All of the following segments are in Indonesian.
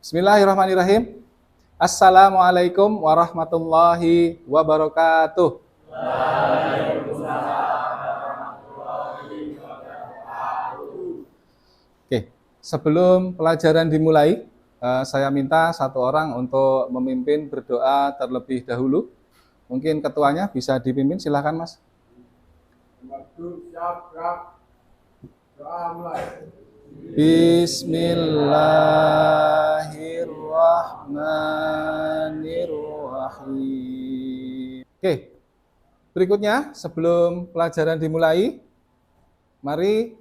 Bismillahirrahmanirrahim. Assalamualaikum warahmatullahi wabarakatuh. Oke, sebelum pelajaran dimulai, saya minta satu orang untuk memimpin berdoa terlebih dahulu. Mungkin ketuanya bisa dipimpin, silakan Mas. Bismillahirrahmanirrahim. Oke, berikutnya sebelum pelajaran dimulai, mari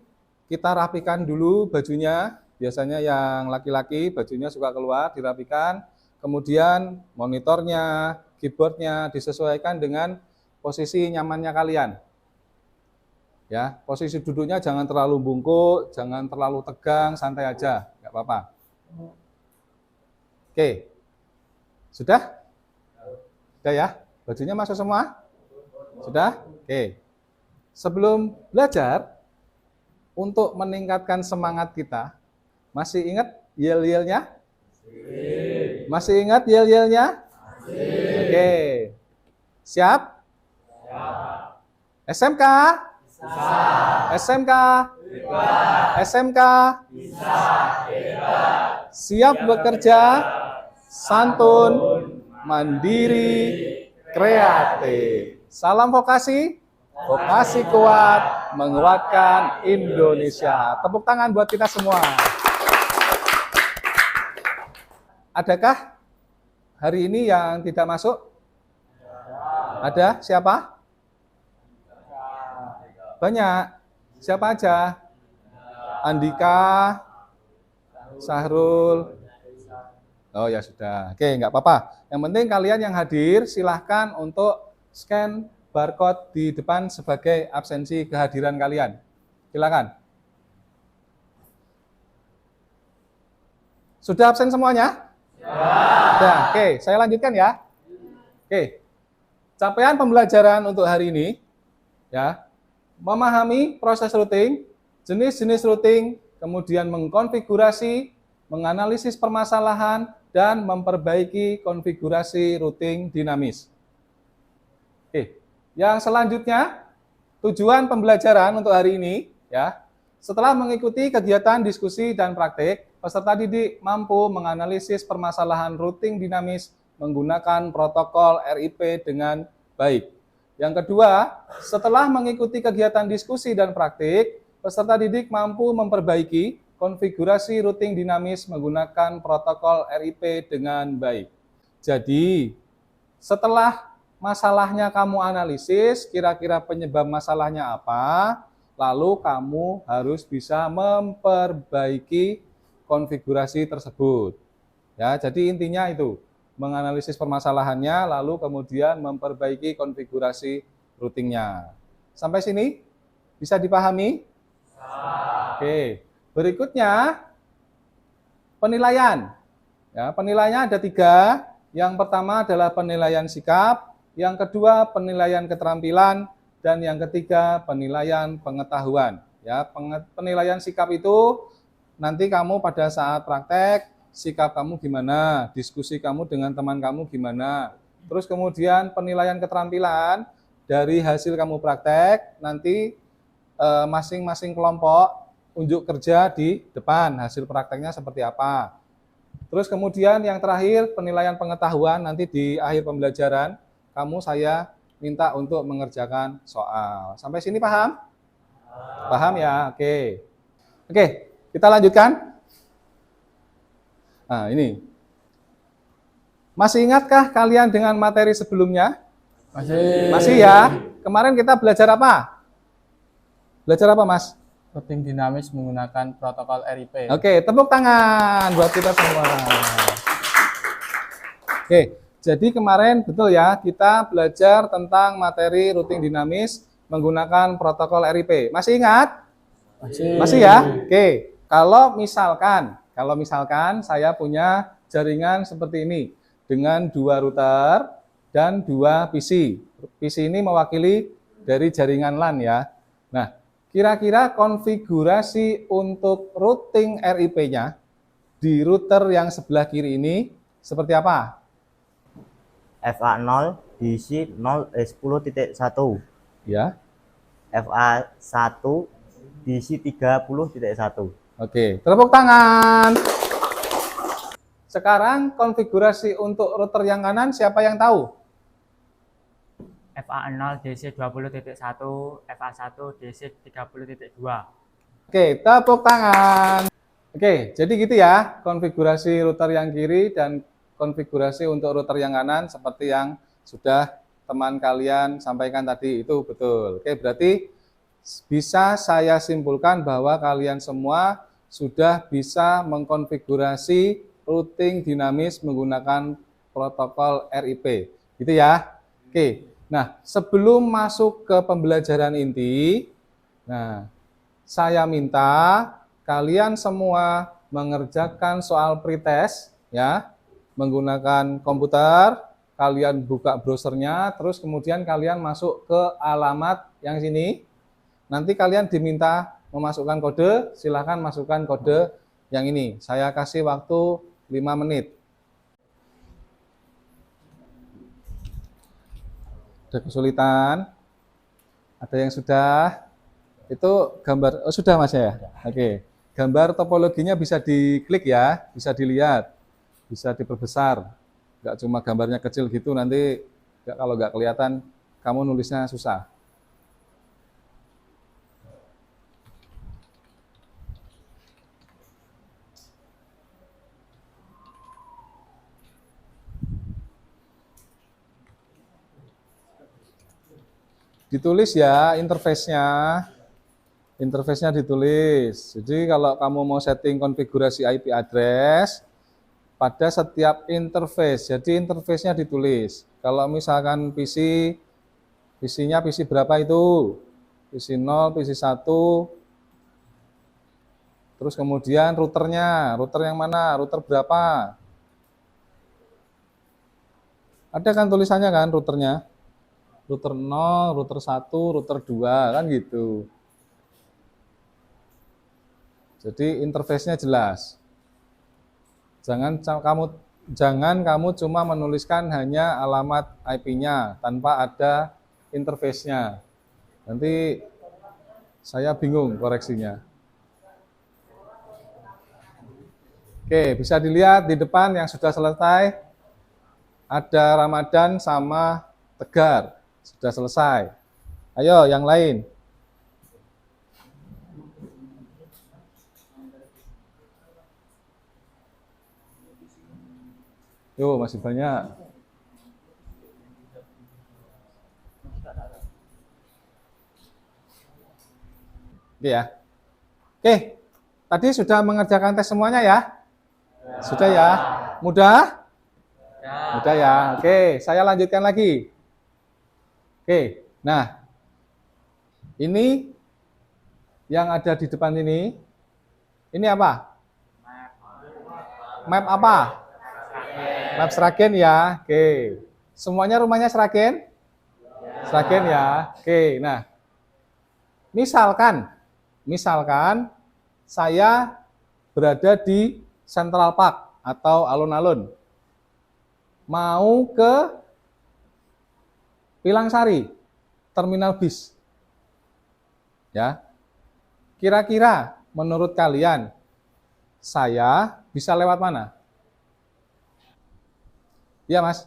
kita rapikan dulu bajunya. Biasanya yang laki-laki bajunya suka keluar, dirapikan. Kemudian monitornya, keyboardnya disesuaikan dengan posisi nyamannya kalian. Ya, posisi duduknya jangan terlalu bungkuk, jangan terlalu tegang, santai aja, nggak apa-apa. Oke, sudah? Sudah ya? Bajunya masuk semua? Sudah? Oke. Sebelum belajar, untuk meningkatkan semangat kita, masih ingat yel-yelnya? Masih ingat yel-yelnya? Oke. Siap? SMK? SMK? SMK? Siap bekerja, santun, mandiri, kreatif. Salam vokasi, vokasi kuat, menguatkan Indonesia. Tepuk tangan buat kita semua. Adakah hari ini yang tidak masuk? Ada? Siapa? Banyak. Siapa aja? Andika, Sahrul. Oh ya sudah. Oke, nggak apa-apa. Yang penting kalian yang hadir silahkan untuk scan barcode di depan sebagai absensi kehadiran kalian. Silakan. Sudah absen semuanya? Sudah. Oke, saya lanjutkan ya. Oke. Capaian pembelajaran untuk hari ini ya. Memahami proses routing, jenis-jenis routing, kemudian mengkonfigurasi, menganalisis permasalahan, dan memperbaiki konfigurasi routing dinamis. Oke, yang selanjutnya, tujuan pembelajaran untuk hari ini, ya, setelah mengikuti kegiatan diskusi dan praktik, peserta didik mampu menganalisis permasalahan routing dinamis menggunakan protokol RIP dengan baik. Yang kedua, setelah mengikuti kegiatan diskusi dan praktik, peserta didik mampu memperbaiki konfigurasi routing dinamis menggunakan protokol RIP dengan baik. Jadi, setelah masalahnya kamu analisis, kira-kira penyebab masalahnya apa, lalu kamu harus bisa memperbaiki konfigurasi tersebut. Ya, jadi intinya itu. Menganalisis permasalahannya, lalu kemudian memperbaiki konfigurasi routingnya. Sampai sini bisa dipahami? Oke, berikutnya penilaian. Ya, penilaiannya ada 3. Yang pertama adalah penilaian sikap, yang kedua penilaian keterampilan, dan yang ketiga penilaian pengetahuan. Ya, penilaian sikap itu nanti kamu pada saat praktek sikap kamu gimana, diskusi kamu dengan teman kamu gimana. Terus kemudian penilaian keterampilan dari hasil kamu praktek, nanti masing-masing kelompok unjuk kerja di depan, hasil prakteknya seperti apa. Terus kemudian yang terakhir penilaian pengetahuan, nanti di akhir pembelajaran, saya minta untuk mengerjakan soal. Sampai sini paham? Paham ya? Oke. Oke, kita lanjutkan. Nah, ini. Masih ingatkah kalian dengan materi sebelumnya? Masih. Masih ya? Kemarin kita belajar apa? Belajar apa, Mas? Routing dinamis menggunakan protokol RIP. Oke, tepuk tangan buat kita semua. Oke, jadi kemarin betul ya, kita belajar tentang materi routing dinamis menggunakan protokol RIP. Masih ingat? Masih. Masih ya? Oke, kalau misalkan saya punya jaringan seperti ini dengan 2 router dan 2 PC. PC ini mewakili dari jaringan LAN ya. Nah, kira-kira konfigurasi untuk routing RIP-nya di router yang sebelah kiri ini seperti apa? FA0 diisi 10.1. Ya. FA1 diisi 30.1. Oke, tepuk tangan. Sekarang konfigurasi untuk router yang kanan siapa yang tahu? FA0 DC 20.1, FA1 DC 30.2. Oke, tepuk tangan. Oke, jadi gitu ya konfigurasi router yang kiri dan konfigurasi untuk router yang kanan seperti yang sudah teman kalian sampaikan tadi, itu betul. Oke, berarti bisa saya simpulkan bahwa kalian semua sudah bisa mengkonfigurasi routing dinamis menggunakan protokol RIP. Gitu ya. Oke, nah sebelum masuk ke pembelajaran inti, nah saya minta kalian semua mengerjakan soal pretest ya, menggunakan komputer, kalian buka browsernya, terus kemudian kalian masuk ke alamat yang sini. Nanti kalian diminta memasukkan kode, silahkan masukkan kode yang ini. Saya kasih waktu 5 menit. Ada kesulitan? Ada yang sudah? Itu gambar, oh sudah Mas ya? Oke. Gambar topologinya bisa diklik ya, bisa dilihat, bisa diperbesar. Nggak cuma gambarnya kecil gitu, nanti kalau nggak kelihatan, kamu nulisnya susah. Ditulis ya interface-nya. Interface-nya ditulis. Jadi kalau kamu mau setting konfigurasi IP address pada setiap interface, jadi interface-nya ditulis. Kalau misalkan PC-nya PC berapa itu? PC 0, PC 1. Terus kemudian routernya, router yang mana? Router berapa? Ada kan tulisannya kan routernya? Router 0, router 1, router 2, kan gitu. Jadi interface-nya jelas. Jangan kamu cuma menuliskan hanya alamat IP-nya tanpa ada interface-nya. Nanti saya bingung koreksinya. Oke, bisa dilihat di depan yang sudah selesai. Ada Ramadan sama Tegar. Sudah selesai. Ayo yang lain. Yo, masih banyak. Oke ya. Oke, tadi sudah mengerjakan tes semuanya ya? Sudah ya? Mudah? Mudah ya. Oke, saya lanjutkan lagi. Oke, nah ini yang ada di depan ini apa? Map apa? Map Sragen ya. Oke. Semuanya rumahnya Sragen? Sragen ya. Oke, nah. Misalkan saya berada di Central Park atau alun-alun. Mau ke Pilangsari, terminal bis. Ya. Kira-kira menurut kalian saya bisa lewat mana? Iya, Mas.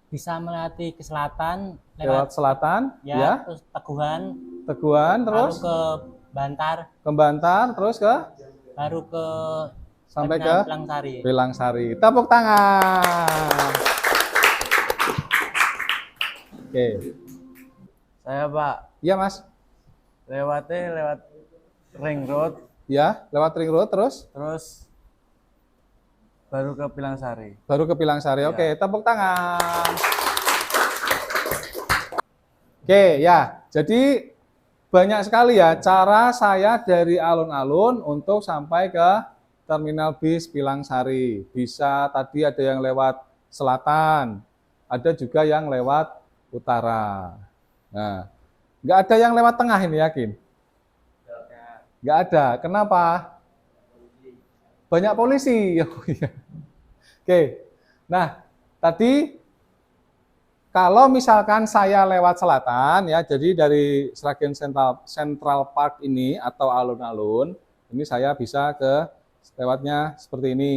Bisa melewati ke selatan, Lewat selatan, ya. terus Teguhan, Terus baru ke Bantar, ke Bantar, terus ke baru ke sampai ke Terminal Pilangsari. Pilangsari. Tepuk tangan. Oke. Saya Pak, Iya, Mas. lewat ring road, Ya, lewat ring road terus terus baru ke Pilangsari. baru ke Pilangsari. Oke, tepuk tangan. Oke, ya. Jadi banyak sekali ya cara saya dari alun-alun untuk sampai ke terminal bis Pilangsari. Bisa tadi ada yang lewat selatan, ada juga yang lewat utara. Nah, nggak ada yang lewat tengah ini, yakin? Nggak ada. Kenapa? banyak polisi. Oh, iya. Oke, nah tadi kalau misalkan saya lewat selatan ya, jadi dari Sragen Central Park ini atau alun-alun, ini saya bisa ke lewatnya seperti ini.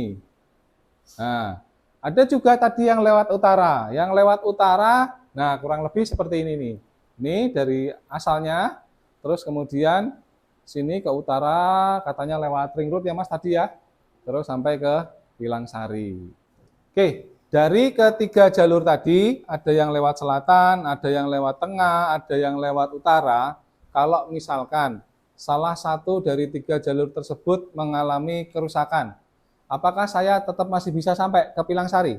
Nah, ada juga tadi yang lewat utara. Yang lewat utara, nah kurang lebih seperti ini nih. Ini dari asalnya, terus kemudian sini ke utara, katanya lewat ring road ya Mas tadi ya. Terus sampai ke Pilangsari. Oke, dari ketiga jalur tadi, ada yang lewat selatan, ada yang lewat tengah, ada yang lewat utara. Kalau misalkan salah satu dari tiga jalur tersebut mengalami kerusakan, apakah saya tetap masih bisa sampai ke Pilangsari?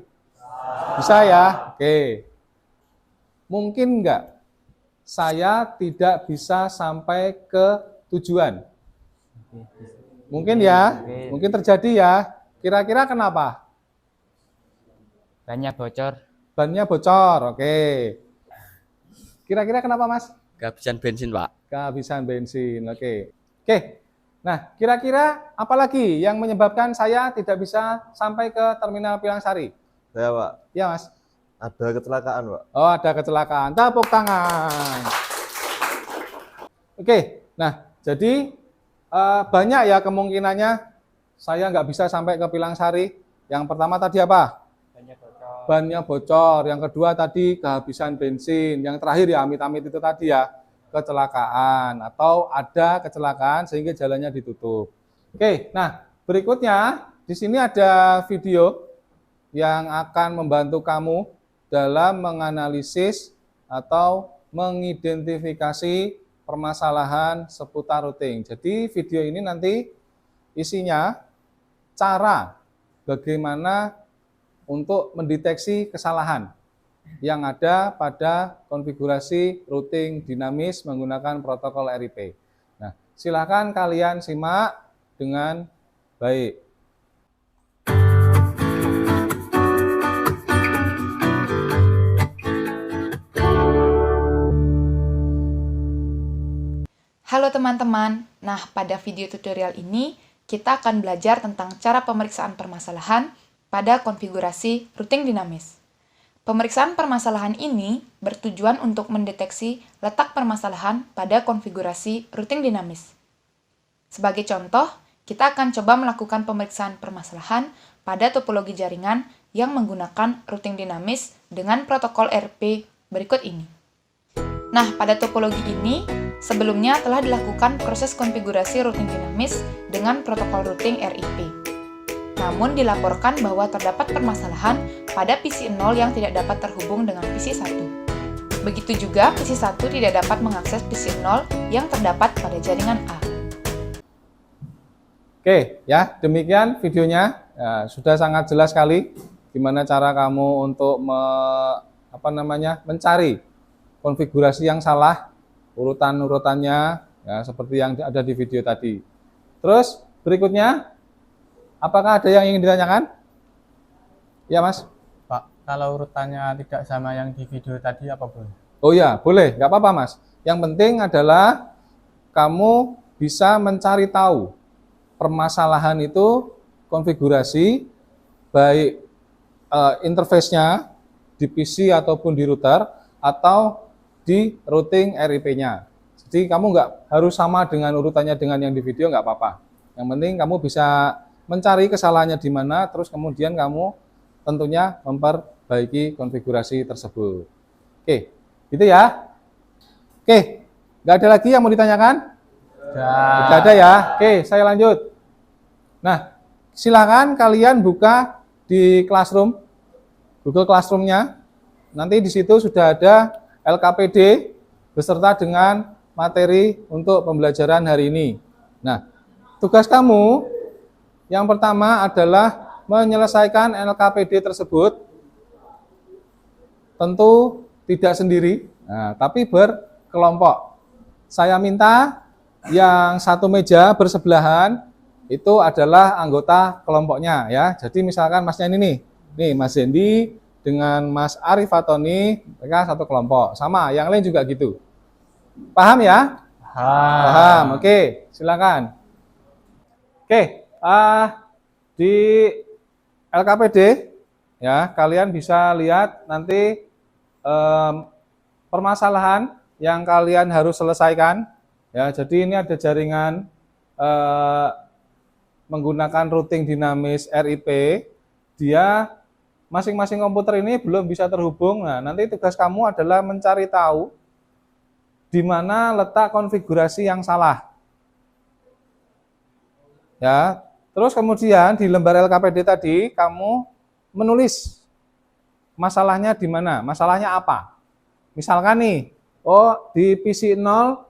Bisa ya? Oke. Mungkin enggak saya tidak bisa sampai ke tujuan? Mungkin ya, mungkin terjadi ya. Kira-kira kenapa? Bannya bocor. Bannya bocor, oke. Kira-kira kenapa Mas? Kehabisan bensin, Pak. Kehabisan bensin, oke. Oke, nah kira-kira apa lagi yang menyebabkan saya tidak bisa sampai ke Terminal Pilangsari? Saya Pak, Ya Mas? ada kecelakaan Pak. Oh, ada kecelakaan. Tepuk tangan. Oke, nah jadi banyak ya kemungkinannya saya nggak bisa sampai ke Pilangsari. Yang pertama tadi apa? Bannya bocor. Yang kedua tadi kehabisan bensin. Yang terakhir ya amit-amit itu tadi ya kecelakaan atau ada kecelakaan sehingga jalannya ditutup. Oke, nah berikutnya di sini ada video yang akan membantu kamu dalam menganalisis atau mengidentifikasi permasalahan seputar routing. Jadi video ini nanti isinya cara bagaimana untuk mendeteksi kesalahan yang ada pada konfigurasi routing dinamis menggunakan protokol RIP. Nah, silakan kalian simak dengan baik. Halo teman-teman, nah pada video tutorial ini kita akan belajar tentang cara pemeriksaan permasalahan pada konfigurasi routing dinamis. Pemeriksaan permasalahan ini bertujuan untuk mendeteksi letak permasalahan pada konfigurasi routing dinamis. Sebagai contoh, kita akan coba melakukan pemeriksaan permasalahan pada topologi jaringan yang menggunakan routing dinamis dengan protokol RIP berikut ini. Nah, pada topologi ini, sebelumnya telah dilakukan proses konfigurasi routing dinamis dengan protokol routing RIP. Namun dilaporkan bahwa terdapat permasalahan pada PC 0 yang tidak dapat terhubung dengan PC 1. Begitu juga PC 1 tidak dapat mengakses PC 0 yang terdapat pada jaringan A. Oke, ya demikian videonya. Ya, sudah sangat jelas sekali gimana cara kamu untuk mencari konfigurasi yang salah, urutan-urutannya, ya, seperti yang ada di video tadi. Terus berikutnya, apakah ada yang ingin ditanyakan? Ya Mas? Pak, kalau urutannya tidak sama yang di video tadi apa boleh? Oh ya, boleh, nggak apa-apa Mas. Yang penting adalah kamu bisa mencari tahu permasalahan itu konfigurasi, baik interface-nya di PC ataupun di router, atau di routing RIP-nya. Jadi kamu nggak harus sama dengan urutannya dengan yang di video, nggak apa-apa. Yang penting kamu bisa mencari kesalahannya di mana, terus kemudian kamu tentunya memperbaiki konfigurasi tersebut. Oke, gitu ya. Oke, nggak ada lagi yang mau ditanyakan? Tidak ada ya. Oke, saya lanjut. Nah, silakan kalian buka di Classroom, Google Classroom-nya. Nanti di situ sudah ada LKPD beserta dengan materi untuk pembelajaran hari ini. Nah, tugas kamu yang pertama adalah menyelesaikan LKPD tersebut. Tentu tidak sendiri, tapi berkelompok. Saya minta yang satu meja bersebelahan itu adalah anggota kelompoknya ya. Jadi misalkan masnya ini nih Mas Zendi dengan Mas Arif Fatoni, mereka satu kelompok. Sama, yang lain juga gitu. Paham ya? Paham. Oke, silakan. Oke, Di LKPD ya, kalian bisa lihat nanti permasalahan yang kalian harus selesaikan. Ya, jadi ini ada jaringan menggunakan routing dinamis RIP. Dia masing-masing komputer ini belum bisa terhubung. Nah, nanti tugas kamu adalah mencari tahu di mana letak konfigurasi yang salah. Ya, terus kemudian di lembar LKPD tadi kamu menulis masalahnya di mana, masalahnya apa. Misalkan nih, oh di PC 0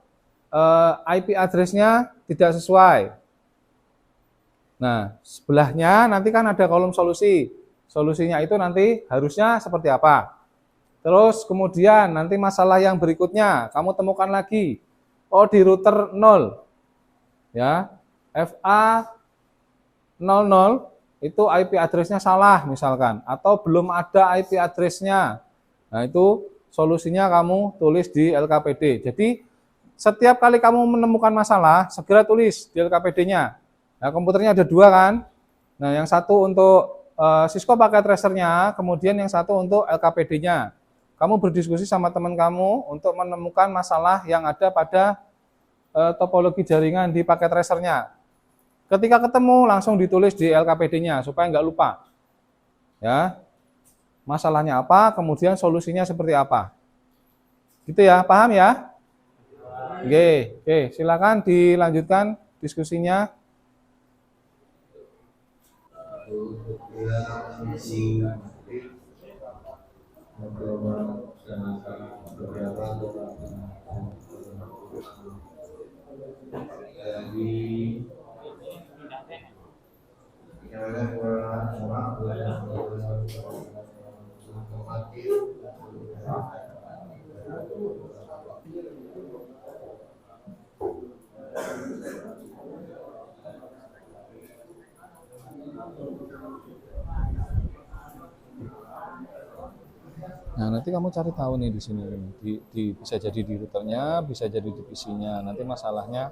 IP address-nya tidak sesuai. Nah, sebelahnya nanti kan ada kolom solusi. Solusinya itu nanti harusnya seperti apa. Terus kemudian nanti masalah yang berikutnya kamu temukan lagi. Oh di router 0. Ya, FA00 itu IP address-nya salah misalkan, atau belum ada IP address-nya. Nah, itu solusinya kamu tulis di LKPD. Jadi setiap kali kamu menemukan masalah, segera tulis di LKPD-nya. Nah, komputernya ada dua kan. Nah, yang satu untuk Cisco pakai tracernya, kemudian yang satu untuk LKPD-nya. Kamu berdiskusi sama teman kamu untuk menemukan masalah yang ada pada topologi jaringan di paket tracernya. Ketika ketemu langsung ditulis di LKPD-nya supaya nggak lupa. Ya, masalahnya apa, kemudian solusinya seperti apa. Gitu ya, paham ya? Oke, silakan dilanjutkan diskusinya. Nah, nanti kamu cari tahu nih di sini, bisa jadi di routernya, bisa jadi di PC-nya. Nanti masalahnya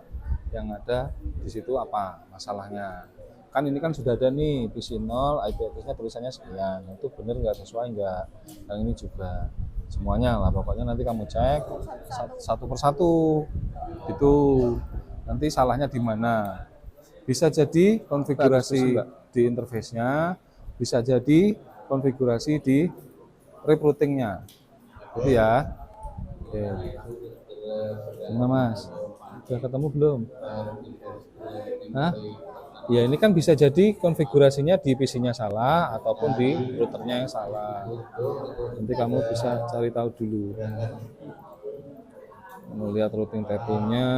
yang ada di situ apa masalahnya? Kan ini kan sudah ada nih PC 0, IP address-nya tulisannya sekian. Itu benar nggak sesuai nggak? Yang ini juga semuanya lah. Pokoknya nanti kamu cek satu persatu. Itu nanti salahnya di mana? Bisa jadi konfigurasi di interface-nya, bisa jadi konfigurasi di routingnya, gitu ya. Oke. Gimana Mas? Sudah ketemu belum? Hah? Ya ini kan bisa jadi konfigurasinya di PC-nya salah ataupun di routernya yang salah. Nanti kamu bisa cari tahu dulu. Kamu lihat routing table-nya,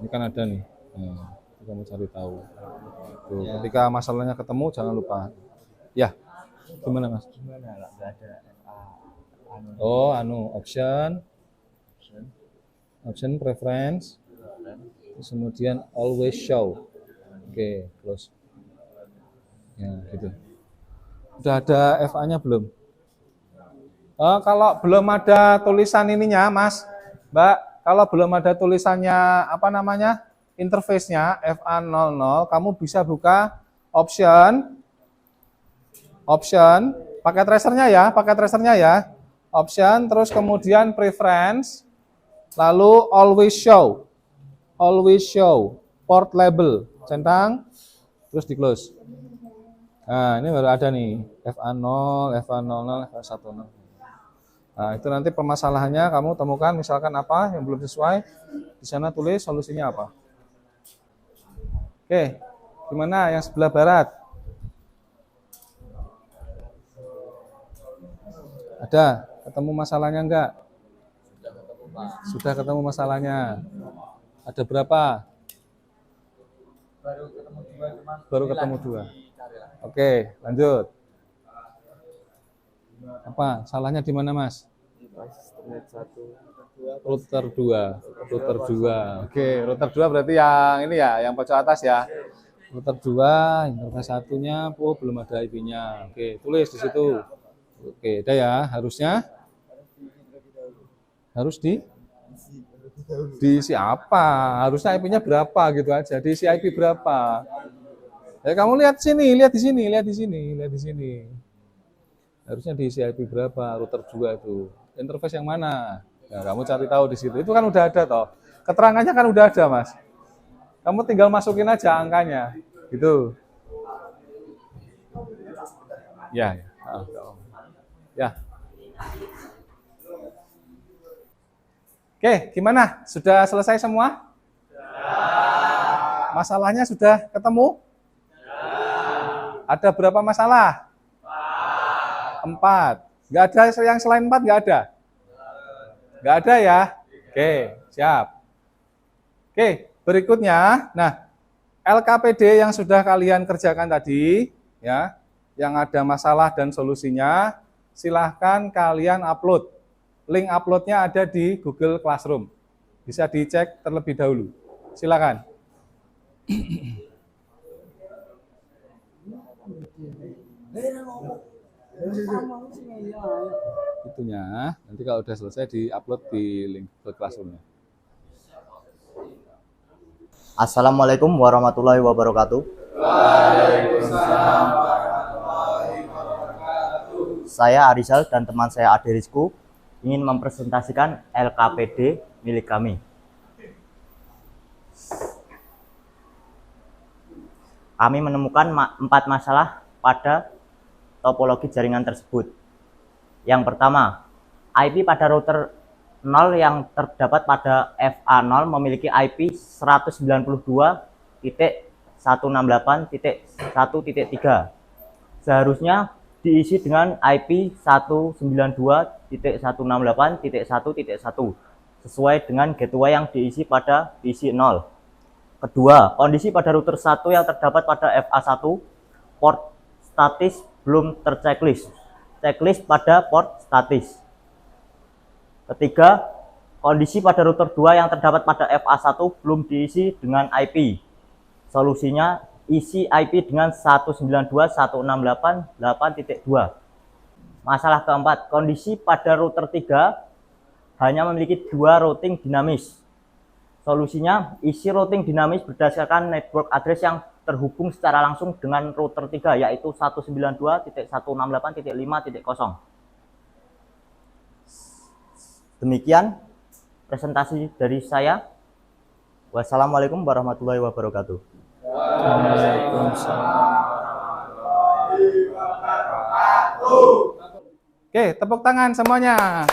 ini kan ada nih. Nah, kamu cari tahu. Tuh, ketika masalahnya ketemu jangan lupa. Ya, gimana Mas? Gimana nggak ada Oh, option preference, terus kemudian always show. Oke, close. Ya, gitu. Udah ada FA-nya belum? Kalau belum ada tulisan ininya, Mas, Mbak, kalau belum ada tulisannya apa namanya? Interface-nya FA00, kamu bisa buka option, pakai tracernya ya. Option, terus kemudian preference, lalu always show, port label, centang, terus di close. Nah, ini baru ada nih, FA0, FA00, FA10. Nah, itu nanti permasalahannya kamu temukan, misalkan apa yang belum sesuai, di sana tulis solusinya apa. Oke, gimana yang sebelah barat? Ada? Ketemu masalahnya enggak? Sudah ketemu masalahnya. Ada berapa? Baru ketemu dua. Oke, lanjut. Apa? Salahnya di mana, Mas? Router 2. Oke, router 2 berarti yang ini ya, yang pojok atas ya. Router 2, interface satunya belum ada IP-nya. Oke, tulis di situ. Oke, udah ya, harusnya harus diisi apa? Harusnya IP-nya berapa gitu aja. Diisi IP berapa? Ya kamu lihat sini, lihat di sini, lihat di sini, lihat di sini. Harusnya diisi IP berapa, router 2 itu. Interface yang mana? Ya, kamu cari tahu di situ. Itu kan udah ada toh. Keterangannya kan udah ada, Mas. Kamu tinggal masukin aja angkanya. Gitu. Ya, ya. Ya. Oke, gimana? Sudah selesai semua? Masalahnya sudah ketemu? Ada berapa masalah? 4. Nggak ada yang selain 4, nggak ada? Nggak ada ya? Oke, siap. Oke, berikutnya. Nah, LKPD yang sudah kalian kerjakan tadi, ya, yang ada masalah dan solusinya, silahkan kalian upload. Link uploadnya ada di Google Classroom. Bisa dicek terlebih dahulu. Silakan. Itunya, nanti kalau udah selesai di-upload di link Google Classroom-nya. Assalamualaikum warahmatullahi wabarakatuh. Saya Arizal dan teman saya Ade Rizku ingin mempresentasikan LKPD milik kami. Kami menemukan 4 masalah pada topologi jaringan tersebut. Yang pertama, IP pada router 0 yang terdapat pada FA0 memiliki IP 192.168.1.3. Seharusnya diisi dengan IP 192.168.1.1 sesuai dengan gateway yang diisi pada PC 0. Kedua, kondisi pada router 1 yang terdapat pada FA1 port statis belum terchecklist. Checklist pada port statis. Ketiga, kondisi pada router 2 yang terdapat pada FA1 belum diisi dengan IP. Solusinya isi IP dengan 192.168.8.2. Masalah keempat, kondisi pada router 3 hanya memiliki 2 routing dinamis. Solusinya isi routing dinamis berdasarkan network address yang terhubung secara langsung dengan router 3 yaitu 192.168.5.0. Demikian presentasi dari saya. Wassalamualaikum warahmatullahi wabarakatuh. Oke, tepuk tangan semuanya.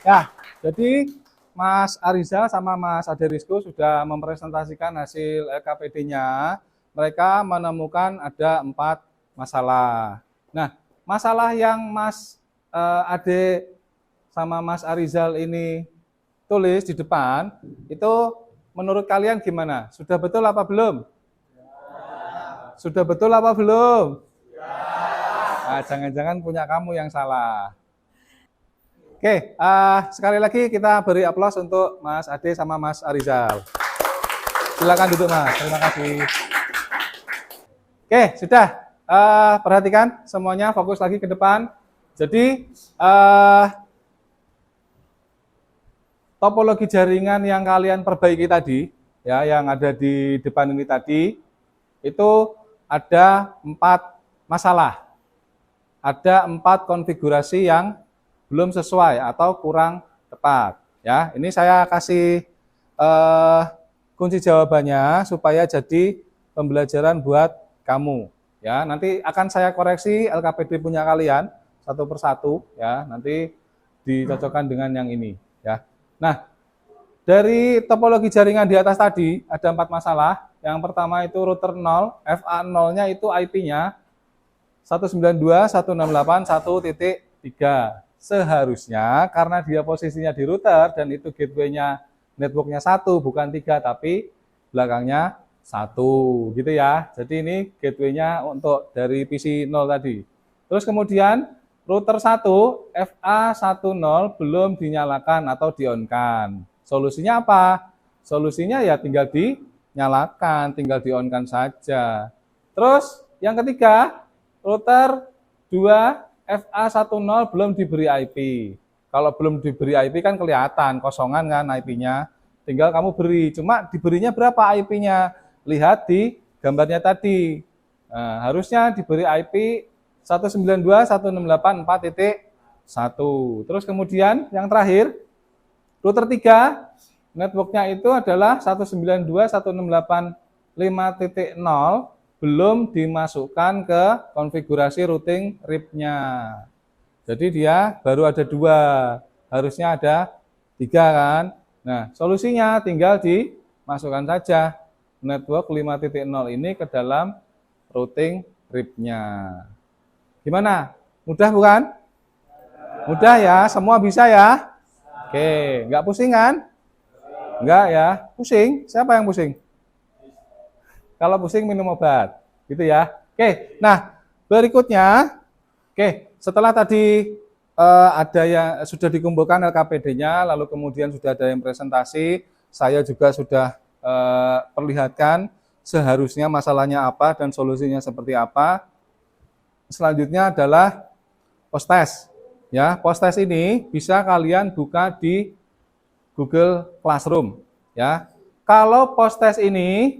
Ya, jadi Mas Arizal sama Mas Ade Rizku sudah mempresentasikan hasil LKPD-nya. Mereka menemukan ada 4 masalah. Nah, masalah yang Mas Ade sama Mas Arizal ini tulis di depan, itu menurut kalian gimana? Sudah betul apa belum? Sudah betul apa belum? Nah, jangan-jangan punya kamu yang salah. Oke, sekali lagi kita beri aplaus untuk Mas Ade sama Mas Arizal. Silakan duduk, Mas. Terima kasih. Oke, sudah. Perhatikan semuanya, fokus lagi ke depan. Jadi, topologi jaringan yang kalian perbaiki tadi, ya, yang ada di depan ini tadi, itu ada 4 masalah. Ada 4 konfigurasi yang belum sesuai atau kurang tepat. Ya, ini saya kasih kunci jawabannya supaya jadi pembelajaran buat kamu. Ya, nanti akan saya koreksi LKPD punya kalian satu persatu. Ya, nanti dicocokkan dengan yang ini. Ya, nah dari topologi jaringan di atas tadi ada 4 masalah. Yang pertama itu router 0, FA0-nya itu IP-nya 192.168.1.3. Seharusnya karena dia posisinya di router dan itu gateway-nya network-nya 1 bukan 3 tapi belakangnya 1 gitu ya. Jadi ini gateway-nya untuk dari PC 0 tadi. Terus kemudian router 1 FA10 belum dinyalakan atau di-on-kan. Solusinya apa? Solusinya ya tinggal dinyalakan, tinggal di-on-kan saja. Terus yang ketiga, router 2 FA10 belum diberi IP. Kalau belum diberi IP kan kelihatan, kosongan kan IP-nya. Tinggal kamu beri. Cuma diberinya berapa IP-nya? lihat di gambarnya tadi. Nah, harusnya diberi IP 192.168.4.1. Terus kemudian yang terakhir, router 3, networknya itu adalah 192.168.5.0, belum dimasukkan ke konfigurasi routing RIP-nya. Jadi dia baru ada 2, harusnya ada 3 kan. Nah, solusinya tinggal dimasukkan saja network 5.0 ini ke dalam routing RIP-nya. Gimana? Mudah bukan? Mudah ya, semua bisa ya? Oke, nggak pusing kan? Enggak ya? Pusing? Siapa yang pusing? Kalau pusing minum obat, gitu ya. Oke, nah berikutnya, setelah tadi ada yang sudah dikumpulkan LKPD-nya, lalu kemudian sudah ada yang presentasi, saya juga sudah perlihatkan seharusnya masalahnya apa dan solusinya seperti apa. Selanjutnya adalah post-test. Ya, post-test ini bisa kalian buka di Google Classroom. Ya, kalau post-test ini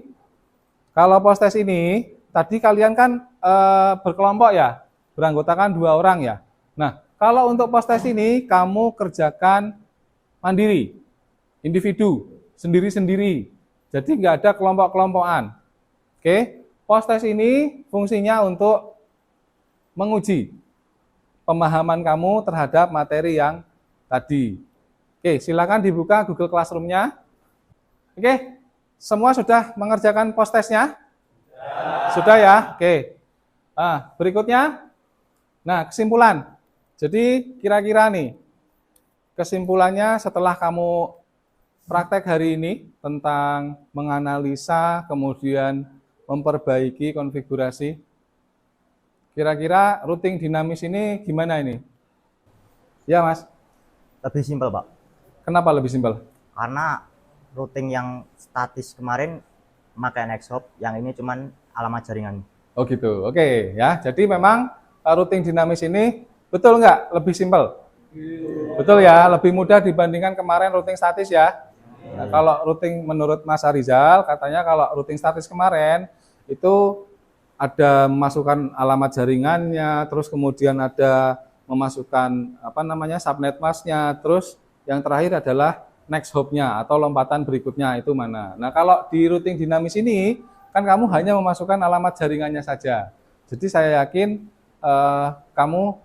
tadi kalian kan berkelompok ya, beranggotakan 2 orang ya. Nah, kalau untuk post-test ini kamu kerjakan mandiri, individu, sendiri-sendiri. Jadi nggak ada kelompok-kelompokan. Oke, post-test ini fungsinya untuk menguji pemahaman kamu terhadap materi yang tadi. Oke, silakan dibuka Google Classroom-nya. Oke, semua sudah mengerjakan post-testnya? Sudah ya? Oke. Nah, berikutnya. Nah, kesimpulan. Jadi kira-kira nih, kesimpulannya setelah kamu praktek hari ini tentang menganalisa, kemudian memperbaiki konfigurasi. Kira-kira routing dinamis ini gimana ini? Ya, Mas? Lebih simpel, Pak. Kenapa lebih simpel? Karena routing yang statis kemarin memakai NextHop, yang ini cuman alamat jaringan. Oh gitu, oke ya. Jadi memang routing dinamis ini betul nggak lebih simpel? Betul ya, lebih mudah dibandingkan kemarin routing statis ya. Nah, kalau routing menurut Mas Arizal, katanya kalau routing statis kemarin itu ada memasukkan alamat jaringannya, terus kemudian ada memasukkan subnet masknya, terus yang terakhir adalah next hop-nya atau lompatan berikutnya itu mana. Nah, kalau di routing dinamis ini kan kamu hanya memasukkan alamat jaringannya saja. Jadi saya yakin kamu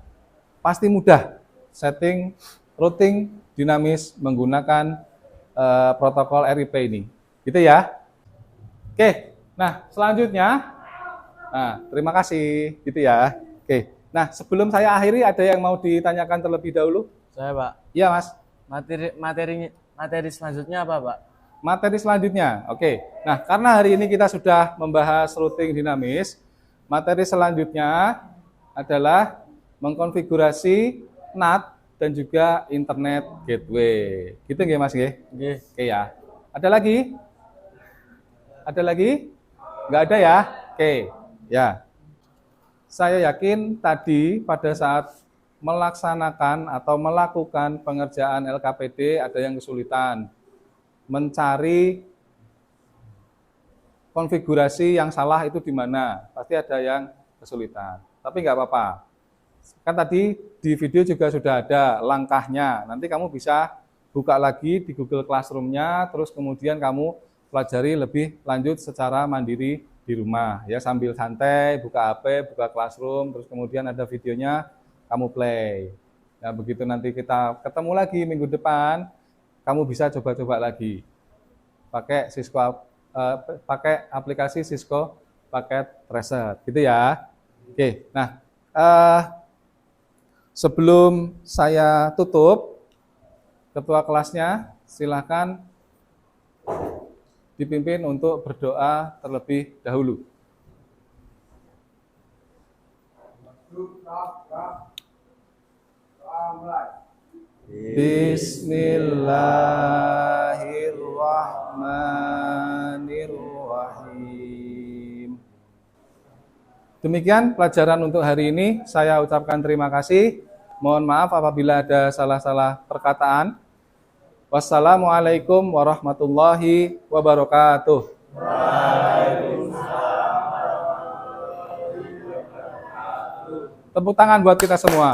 pasti mudah setting routing dinamis menggunakan protokol RIP ini. Gitu ya. Oke, nah selanjutnya, nah terima kasih gitu ya. Oke, nah sebelum saya akhiri ada yang mau ditanyakan terlebih dahulu? Saya, Pak. Iya, Mas. Materi selanjutnya apa, Pak? Materi selanjutnya, oke. Nah, karena hari ini kita sudah membahas routing dinamis, materi selanjutnya adalah mengkonfigurasi NAT dan juga internet gateway. Gitu nggih, Mas nggih? Nggih. Oke ya. Ada lagi? Ada lagi? Nggak ada ya? Oke, ya. Saya yakin tadi pada saat melaksanakan atau melakukan pengerjaan LKPD ada yang kesulitan mencari konfigurasi yang salah itu di mana. Pasti ada yang kesulitan. Tapi nggak apa-apa. Kan tadi di video juga sudah ada langkahnya. Nanti kamu bisa buka lagi di Google Classroom-nya, terus kemudian kamu pelajari lebih lanjut secara mandiri di rumah. Ya, sambil santai, buka HP, buka Classroom, terus kemudian ada videonya, kamu play. Nah, begitu nanti kita ketemu lagi minggu depan, kamu bisa coba-coba lagi. Pakai pakai aplikasi Cisco Packet Tracer, gitu ya. Oke, nah sebelum saya tutup, ketua kelasnya silakan dipimpin untuk berdoa terlebih dahulu. Bismillahirrahmanirrahim. Demikian pelajaran untuk hari ini. Saya ucapkan terima kasih. Mohon maaf apabila ada salah-salah perkataan. Wassalamualaikum warahmatullahi wabarakatuh. Tepuk tangan buat kita semua.